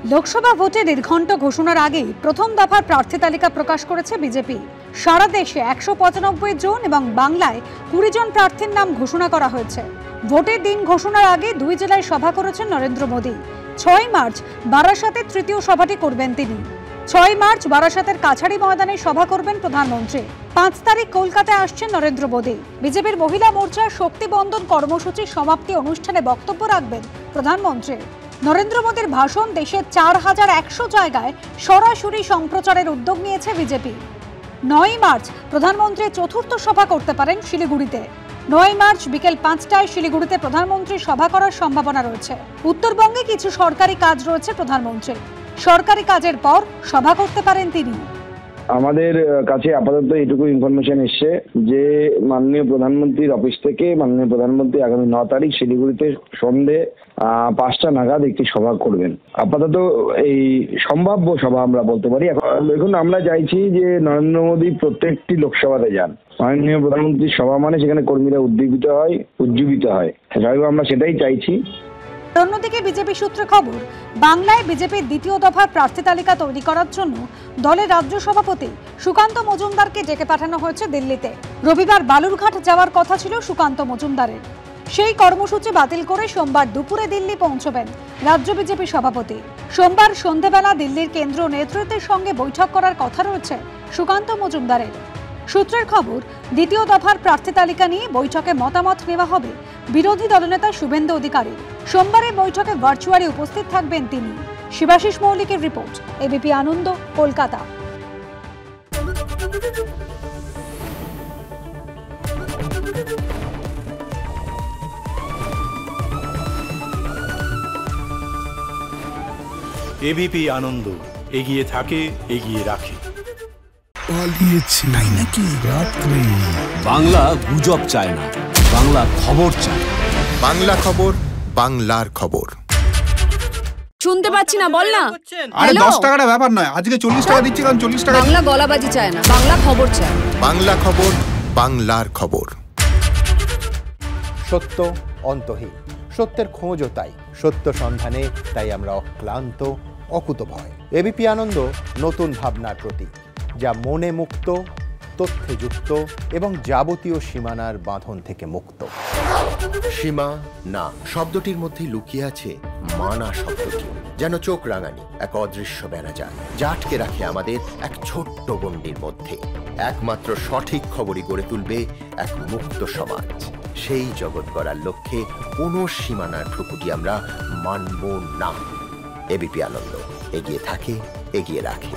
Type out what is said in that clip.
লোকসভা ভোটে নির্ঘণ্ট ঘোষণার আগেই প্রথম দফার প্রার্থী তালিকা প্রকাশ করেছে বিজেপি। সারা দেশে 195 জন এবং বাংলায় 20 জন প্রার্থীর নাম ঘোষণা করা হয়েছে। ভোটের দিন ঘোষণার আগে 2 জেলায় সভা করেছেন নরেন্দ্র মোদী। 6 মার্চ বারাসাতে তৃতীয় সভাটি করবেন তিনি। 6 মার্চ বারাসাতের কাছাড়ি ময়দানে সভা করবেন প্রধানমন্ত্রী। 5 তারিখ কলকাতায় আসছেন নরেন্দ্র মোদী। বিজেপির মহিলা মোর্চার শক্তি বন্দন কর্মসূচির সমাপ্তি অনুষ্ঠানে বক্তব্য রাখবেন প্রধানমন্ত্রী। নরেন্দ্র মোদীর ভাষণ দেশের 4100 জায়গায় সরাসরি সম্প্রচারের উদ্যোগ নিয়েছে বিজেপি। 9 মার্চ প্রধানমন্ত্রী চতুর্থ সভা করতে পারেন শিলিগুড়িতে। 9 মার্চ বিকেল 5টায় শিলিগুড়িতে প্রধানমন্ত্রীর সভা করার সম্ভাবনা রয়েছে। উত্তরবঙ্গে কিছু সরকারি কাজ রয়েছে প্রধানমন্ত্রীর। সরকারি কাজের পর সভা করতে পারেন তিনি। আমাদের কাছে আপাতত এইটুকু ইনফরমেশন এসছে যে মাননীয় প্রধানমন্ত্রীর অফিস থেকে মাননীয় প্রধানমন্ত্রী আগামী 9 তারিখ শিলিগুড়িতে সন্ধ্যে 5টা নাগাদ একটি সভা করবেন। আপাতত এই সম্ভাব্য সভা আমরা বলতে পারি। এখন আমরা চাইছি যে নরেন্দ্র মোদী প্রত্যেকটি লোকসভাতে যান। মাননীয় প্রধানমন্ত্রীর সভা মানে সেখানে কর্মীরা উজ্জীবিত হয়। আমরা সেটাই চাইছি। অন্যদিকে বিজেপি সূত্রে খবর, বাংলায় বিজেপির দ্বিতীয় দফার প্রার্থী তালিকা তৈরি করার জন্য দলের রাজ্য সভাপতি সুকান্ত মজুমদারকে ডেকে পাঠানো হয়েছে দিল্লিতে। রবিবার বালুরঘাট যাওয়ার কথা ছিল সুকান্ত মজুমদারের। সেই কর্মসূচি বাতিল করে সোমবার দুপুরে দিল্লি পৌঁছবেন রাজ্য বিজেপি সভাপতি। সোমবার সন্ধেবেলা দিল্লির কেন্দ্রীয় নেতৃত্বের সঙ্গে বৈঠক করার কথা রয়েছে সুকান্ত মজুমদারের। সূত্রের খবর, দ্বিতীয় দফার প্রার্থী তালিকা নিয়ে বৈঠকে মতামত নেওয়া হবে বিরোধী দলনেতা শুভেন্দু অধিকারী। সোমবারের বৈঠকে ভার্চুয়ালি উপস্থিত থাকবেন তিনি। শিবাশিস মৌলিকের রিপোর্ট, এবিপি আনন্দ, কলকাতা। এবিপি আনন্দ, এগিয়ে থাকে, এগিয়ে রাখে। পালিয়েছে নাকি রাত্রে? বাংলা গুজব চায় না, বাংলা খবর চায়। বাংলা খবর, বাংলার খবর। শুনতে পাচ্ছি না, বল না। আরে 10 টাকাটা ব্যাপার নয়, আজকে 40 টাকা দিচ্ছি, কারণ 40 টাকা। বাংলা গলাবাজি চায় না, বাংলা খবর চায়। বাংলা খবর, বাংলার খবর। সত্য অন্তহীন, সত্যের খোঁজও তাই, সত্য সন্ধানে তাই আমরা অক্লান্ত, অকুতভয়। এবিপি আনন্দ নতুন ভাবনার প্রতীক, যা মনে মুক্ত, তথ্যে যুক্ত এবং যাবতীয় সীমানার বাঁধন থেকে মুক্ত। সীমা না শব্দটির মধ্যে লুকিয়ে আছে মানা শব্দটি, যেন চোখ রাঙানি এক অদৃশ্য বেড়াজাল, যা আটকে রাখে আমাদের এক ছোট্ট গণ্ডির মধ্যে। একমাত্র সঠিক খবরই গড়ে তুলবে এক মুক্ত সমাজ। সেই জগৎ গড়ার লক্ষ্যে কোনো সীমানার ঠুকুটি আমরা মানব না। এবিপি আনন্দ, এগিয়ে থাকে, এগিয়ে রাখে।